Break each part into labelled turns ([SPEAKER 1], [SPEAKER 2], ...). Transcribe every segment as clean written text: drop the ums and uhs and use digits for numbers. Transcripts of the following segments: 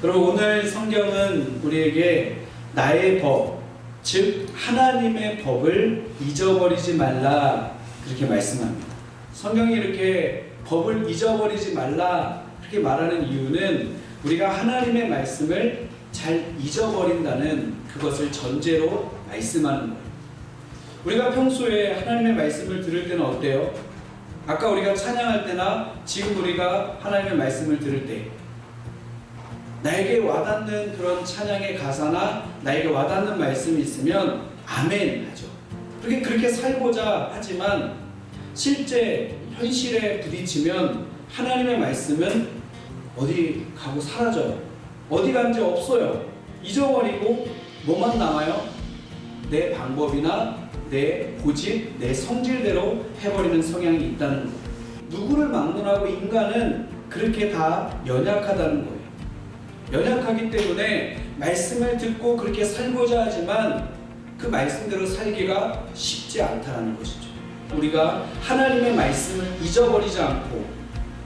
[SPEAKER 1] 그리고 오늘 성경은 우리에게 나의 법, 즉 하나님의 법을 잊어버리지 말라 그렇게 말씀합니다. 성경이 이렇게 법을 잊어버리지 말라 그렇게 말하는 이유는 우리가 하나님의 말씀을 잘 잊어버린다는 그것을 전제로 말씀하는 거예요. 우리가 평소에 하나님의 말씀을 들을 때는 어때요? 아까 우리가 찬양할 때나 지금 우리가 하나님의 말씀을 들을 때 나에게 와닿는 그런 찬양의 가사나 나에게 와닿는 말씀이 있으면 아멘 하죠. 그렇게 살고자 하지만 실제 현실에 부딪히면 하나님의 말씀은 어디 가고 사라져요. 어디 간지 없어요. 잊어버리고 뭐만 남아요? 내 방법이나 내 고집, 내 성질대로 해버리는 성향이 있다는 거예요. 누구를 막론하고 인간은 그렇게 다 연약하다는 거예요. 연약하기 때문에 말씀을 듣고 그렇게 살고자 하지만 그 말씀대로 살기가 쉽지 않다는 것이죠. 우리가 하나님의 말씀을 잊어버리지 않고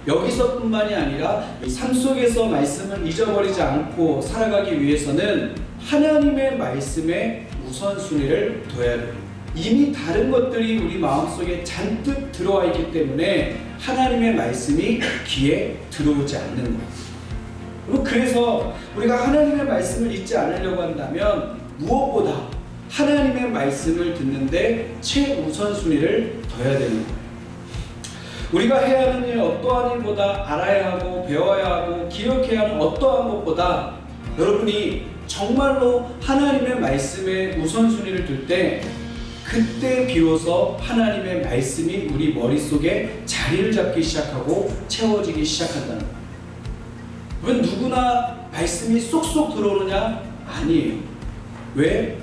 [SPEAKER 1] 여기서뿐만이 아니라 삶 속에서 말씀을 잊어버리지 않고 살아가기 위해서는 하나님의 말씀에 우선순위를 둬야 돼요. 이미 다른 것들이 우리 마음속에 잔뜩 들어와 있기 때문에 하나님의 말씀이 귀에 들어오지 않는 거예요. 그래서 우리가 하나님의 말씀을 잊지 않으려고 한다면 무엇보다 하나님의 말씀을 듣는데 최우선순위를 둬야 되는 거예요. 우리가 해야 하는 일, 어떠한 일보다 알아야 하고 배워야 하고 기억해야 하는 어떠한 것보다 여러분이 정말로 하나님의 말씀에 우선순위를 둘 때 그때 비로소 하나님의 말씀이 우리 머릿속에 자리를 잡기 시작하고 채워지기 시작한다는 거예요. 그건 누구나 말씀이 쏙쏙 들어오느냐? 아니에요. 왜?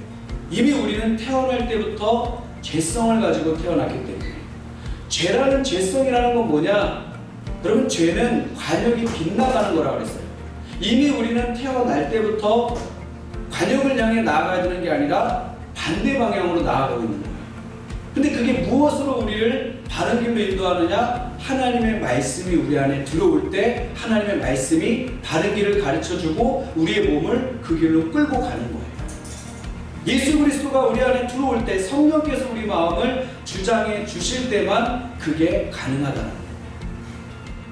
[SPEAKER 1] 이미 우리는 태어날 때부터 죄성을 가지고 태어났기 때문에. 죄라는 죄성이라는 건 뭐냐? 그러면 죄는 관역이 빗나가는 거라고 그랬어요. 이미 우리는 태어날 때부터 관역을 향해 나아가야 되는 게 아니라 반대 방향으로 나아가고 있는 거예요. 근데 그게 무엇으로 우리를 바른 길로 인도하느냐? 하나님의 말씀이 우리 안에 들어올 때 하나님의 말씀이 바른 길을 가르쳐주고 우리의 몸을 그 길로 끌고 가는 거예요. 예수 그리스도가 우리 안에 들어올 때 성령께서 우리 마음을 주장해 주실 때만 그게 가능하다는 거예요.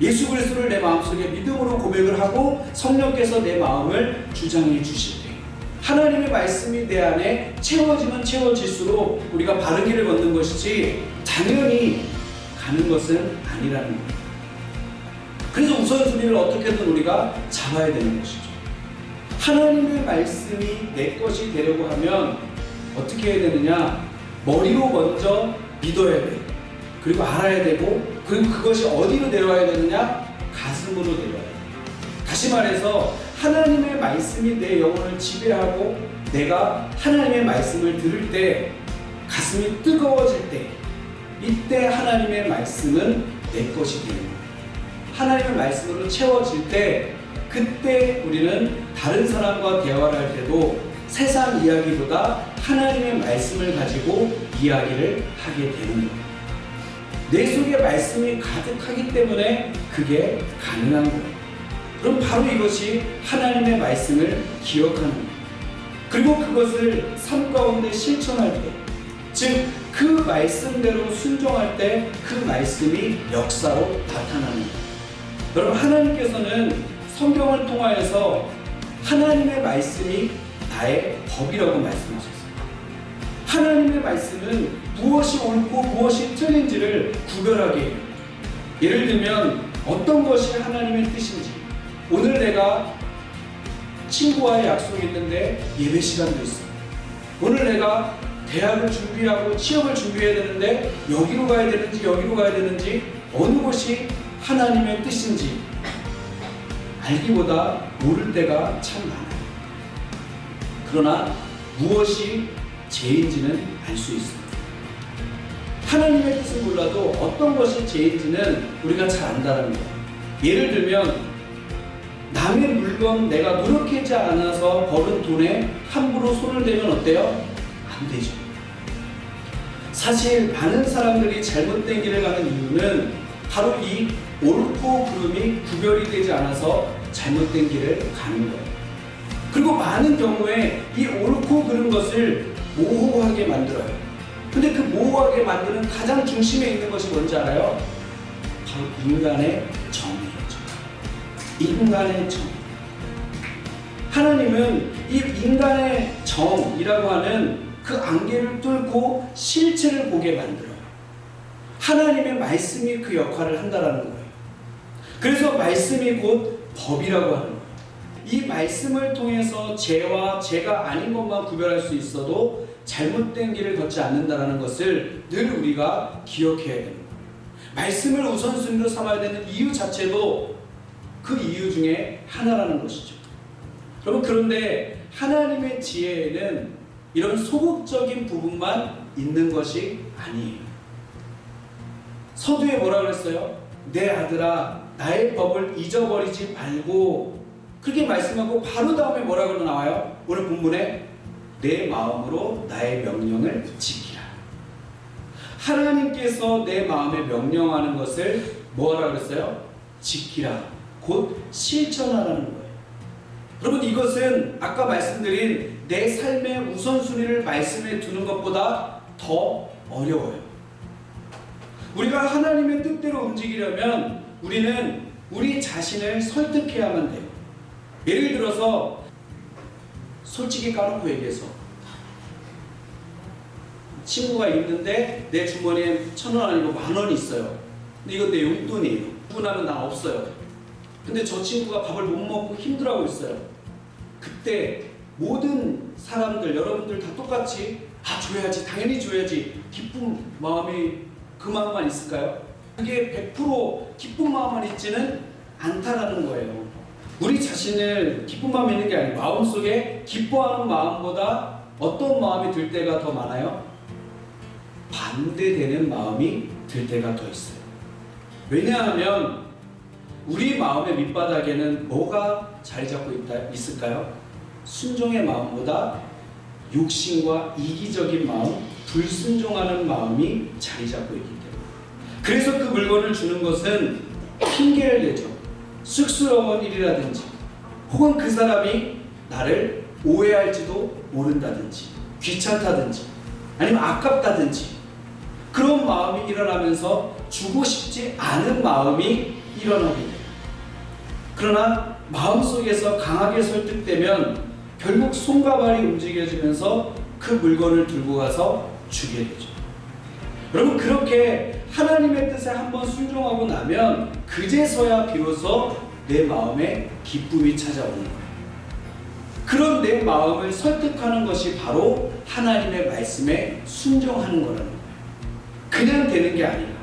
[SPEAKER 1] 예수 그리스도를 내 마음속에 믿음으로 고백을 하고 성령께서 내 마음을 주장해 주실 때 하나님의 말씀이 내 안에 채워지면 채워질수록 우리가 바른 길을 걷는 것이지 당연히 가는 것은 아니라는 거예요. 그래서 우선순위를 어떻게든 우리가 잡아야 되는 것이죠. 하나님의 말씀이 내 것이 되려고 하면 어떻게 해야 되느냐? 머리로 먼저 믿어야 돼요. 그리고 알아야 되고 그리고 그것이 어디로 내려와야 되느냐? 가슴으로 내려와야 돼요. 다시 말해서 하나님의 말씀이 내 영혼을 지배하고 내가 하나님의 말씀을 들을 때 가슴이 뜨거워질 때 이때 하나님의 말씀은 내 것이 되는 거예요. 하나님의 말씀으로 채워질 때 그때 우리는 다른 사람과 대화를 할 때도 세상 이야기보다 하나님의 말씀을 가지고 이야기를 하게 되는 거예요. 내 속에 말씀이 가득하기 때문에 그게 가능한 거예요. 그럼 바로 이것이 하나님의 말씀을 기억하는 거예요. 그리고 그것을 삶 가운데 실천할 때, 즉 그 말씀대로 순종할 때 그 말씀이 역사로 나타나는 거예요. 여러분, 하나님께서는 성경을 통하여서 하나님의 말씀이 나의 법이라고 말씀하셨어요. 하나님의 말씀은 무엇이 옳고 무엇이 틀린지를 구별하게 해요. 예를 들면 어떤 것이 하나님의 뜻인지, 오늘 내가 친구와의 약속이 있는데 예배 시간도 있어. 오늘 내가 대학을 준비하고 취업을 준비해야 되는데 여기로 가야 되는지 여기로 가야 되는지 어느 것이 하나님의 뜻인지 알기보다 모를 때가 참 많아요. 그러나 무엇이 죄인지는 알 수 있습니다. 하나님의 뜻은 몰라도 어떤 것이 죄인지는 우리가 잘 안다는 거예요. 예를 들면 남의 물건 내가 노력하지 않아서 벌은 돈에 함부로 손을 대면 어때요? 안 되죠. 사실 많은 사람들이 잘못된 길을 가는 이유는 바로 이 옳고 그름이 구별이 되지 않아서 잘못된 길을 가는 거예요. 그리고 많은 경우에 이 옳고 그른 것을 모호하게 만들어요. 근데 그 모호하게 만드는 가장 중심에 있는 것이 뭔지 알아요? 바로 인간의 정의죠. 인간의 정. 하나님은 이 인간의 정이라고 하는 그 안개를 뚫고 실체를 보게 만들어요. 하나님의 말씀이 그 역할을 한다라는 거예요. 그래서 말씀이 곧 법이라고 하는 거예요. 이 말씀을 통해서 죄와 죄가 아닌 것만 구별할 수 있어도 잘못된 길을 걷지 않는다는 것을 늘 우리가 기억해야 됩니다. 말씀을 우선순위로 삼아야 되는 이유 자체도 그 이유 중에 하나라는 것이죠. 여러분, 그런데 하나님의 지혜에는 이런 소극적인 부분만 있는 것이 아니에요. 서두에 뭐라 그랬어요? 내 아들아, 나의 법을 잊어버리지 말고, 그렇게 말씀하고 바로 다음에 뭐라고 나와요? 오늘 본문에 내 마음으로 나의 명령을 지키라. 하나님께서 내 마음에 명령하는 것을 뭐라 그랬어요? 지키라. 곧 실천하라는 거예요. 여러분, 이것은 아까 말씀드린 내 삶의 우선순위를 말씀에 두는 것보다 더 어려워요. 우리가 하나님의 뜻대로 움직이려면 우리는 우리 자신을 설득해야만 돼요. 예를 들어서 솔직히 까놓고 얘기해서 친구가 있는데 내 주머니에 1,000원 아니고 10,000원이 있어요. 근데 이건 내 용돈이에요. 주문하면 난 없어요. 근데 저 친구가 밥을 못 먹고 힘들어하고 있어요. 그때 모든 사람들, 여러분들 다 똑같이 줘야지, 당연히 줘야지, 기쁜 마음이 그 마음만 있을까요? 그게 100% 기쁜 마음만 있지는 않다라는 거예요. 우리 자신을 기쁜 마음이 있는 게 아니고 마음속에 기뻐하는 마음보다 어떤 마음이 들 때가 더 많아요? 반대되는 마음이 들 때가 더 있어요. 왜냐하면 우리 마음의 밑바닥에는 뭐가 자리 잡고 있을까요? 순종의 마음보다 욕심과 이기적인 마음, 불순종하는 마음이 자리 잡고 있기 때문에. 그래서 그 물건을 주는 것은 핑계를 대죠. 쑥스러운 일이라든지, 혹은 그 사람이 나를 오해할지도 모른다든지, 귀찮다든지, 아니면 아깝다든지, 그런 마음이 일어나면서 주고 싶지 않은 마음이 일어나게 돼요. 그러나 마음속에서 강하게 설득되면 결국 손과 발이 움직여지면서 그 물건을 들고 가서 주게 되죠. 여러분, 그렇게 하나님의 뜻에 한번 순종하고 나면 그제서야 비로소 내 마음에 기쁨이 찾아오는 거예요. 그런 내 마음을 설득하는 것이 바로 하나님의 말씀에 순종하는 거라는 거예요. 그냥 되는 게 아니라.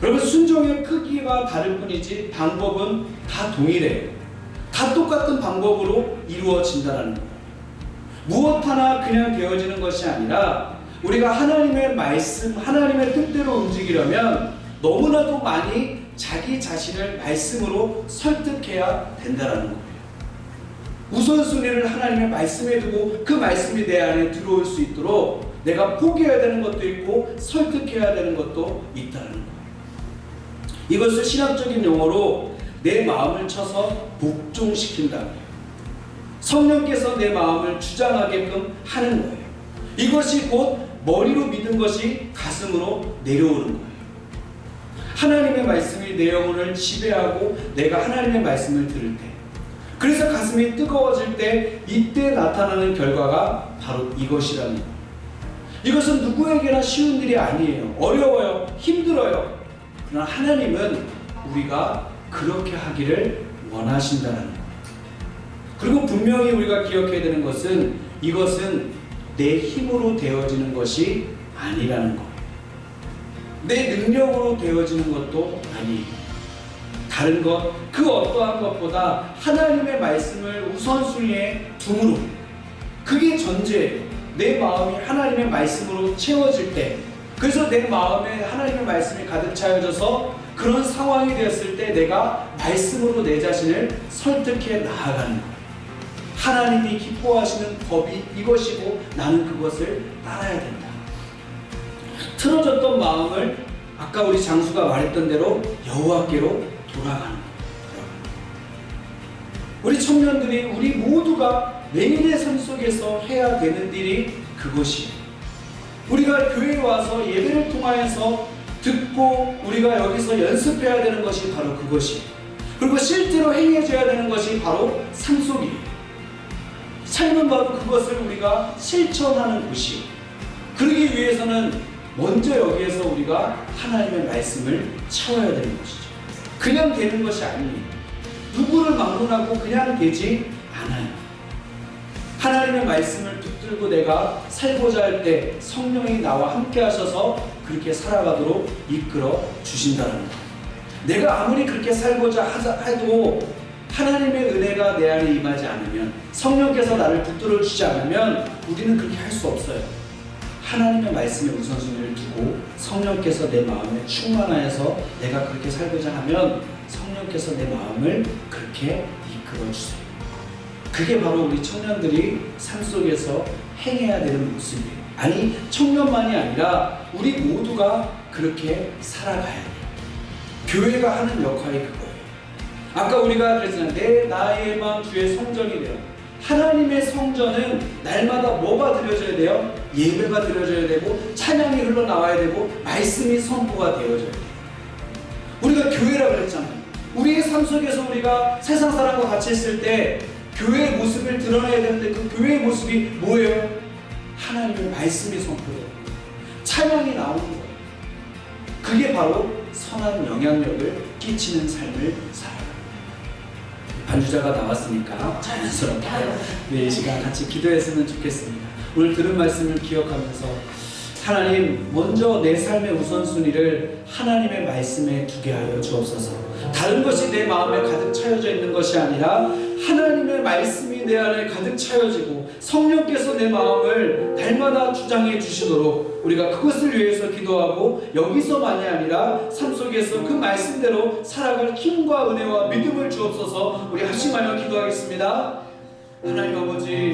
[SPEAKER 1] 여러분, 순종의 크기가 다를 뿐이지 방법은 다 동일해요. 다 똑같은 방법으로 이루어진다는 거예요. 무엇 하나 그냥 되어지는 것이 아니라 우리가 하나님의 말씀, 하나님의 뜻대로 움직이려면 너무나도 많이 자기 자신을 말씀으로 설득해야 된다는 거예요. 우선순위를 하나님의 말씀에 두고 그 말씀이 내 안에 들어올 수 있도록 내가 포기해야 되는 것도 있고 설득해야 되는 것도 있다는 거예요. 이것을 신학적인 용어로 내 마음을 쳐서 복종시킨다고 해요. 성령께서 내 마음을 주장하게끔 하는 거예요. 이것이 곧 머리로 믿은 것이 가슴으로 내려오는 거예요. 하나님의 말씀이 내 영혼을 지배하고 내가 하나님의 말씀을 들을 때, 그래서 가슴이 뜨거워질 때, 이때 나타나는 결과가 바로 이것이라는 거예요. 이것은 누구에게나 쉬운 일이 아니에요. 어려워요. 힘들어요. 그러나 하나님은 우리가 그렇게 하기를 원하신다는 거예요. 그리고 분명히 우리가 기억해야 되는 것은 이것은 내 힘으로 되어지는 것이 아니라는 거예요. 내 능력으로 되어지는 것도 아니에요. 다른 것, 그 어떠한 것보다 하나님의 말씀을 우선순위에 둠으로, 그게 전제예요. 내 마음이 하나님의 말씀으로 채워질 때, 그래서 내 마음에 하나님의 말씀이 가득 차여져서 그런 상황이 되었을 때 내가 말씀으로 내 자신을 설득해 나아가는 거예요. 하나님이 기뻐하시는 법이 이것이고 나는 그것을 따라야 된다. 틀어졌던 마음을 아까 우리 장수가 말했던 대로 여호와께로 돌아가는 거예요. 우리 청년들이 우리 모두가 매일의 삶 속에서 해야 되는 일이 그것이에요. 우리가 교회에 와서 예배를 통하여서 듣고 우리가 여기서 연습해야 되는 것이 바로 그것이에요. 그리고 실제로 행해져야 되는 것이 바로 삶 속이에요. 삶은 바로 그것을 우리가 실천하는 곳이에요. 그러기 위해서는 먼저 여기에서 우리가 하나님의 말씀을 채워야 되는 것이죠. 그냥 되는 것이 아니에요. 누구를 막론하고 그냥 되지 않아요. 하나님의 말씀을 붙들고 내가 살고자 할 때 성령이 나와 함께 하셔서 그렇게 살아가도록 이끌어 주신다는 것. 내가 아무리 그렇게 살고자 해도 하나님의 은혜가 내 안에 임하지 않으면, 성령께서 나를 붙들어 주지 않으면 우리는 그렇게 할 수 없어요. 하나님의 말씀에 우선순위를 두고 성령께서 내 마음에 충만하여서 내가 그렇게 살고자 하면 성령께서 내 마음을 그렇게 이끌어 주세요. 그게 바로 우리 청년들이 삶 속에서 행해야 되는 모습이에요. 아니, 청년만이 아니라 우리 모두가 그렇게 살아가야 돼요. 교회가 하는 역할이 그거예요. 아까 우리가 그랬잖아요. 내 나의 마음 주의 성전이 되어. 하나님의 성전은 날마다 뭐가 드려져야 돼요? 예배가 드려져야 되고 찬양이 흘러나와야 되고 말씀이 선포가 되어져야 돼요. 우리가 교회라고 그랬잖아요. 우리의 삶 속에서 우리가 세상 사람과 같이 있을 때 교회의 모습을 드러내야 되는데 그 교회의 모습이 뭐예요? 하나님의 말씀이 선포돼요. 찬양이 나오는 거예요. 그게 바로 선한 영향력을 끼치는 삶을 살아요. 반주자가 나왔으니까 자연스럽게 이 시간 같이 기도했으면 좋겠습니다. 오늘 들은 말씀을 기억하면서 하나님, 먼저 내 삶의 우선순위를 하나님의 말씀에 두게 하여 주옵소서. 다른 것이 내 마음에 가득 차여져 있는 것이 아니라 하나님의 말씀이 내 안에 가득 차여지고 성령께서 내 마음을 날마다 주장해 주시도록 우리가 그것을 위해서 기도하고, 여기서만이 아니라 삶 속에서 그 말씀대로 살아갈 힘과 은혜와 믿음을 주옵소서. 우리 합심하여 기도하겠습니다. 하나님 아버지,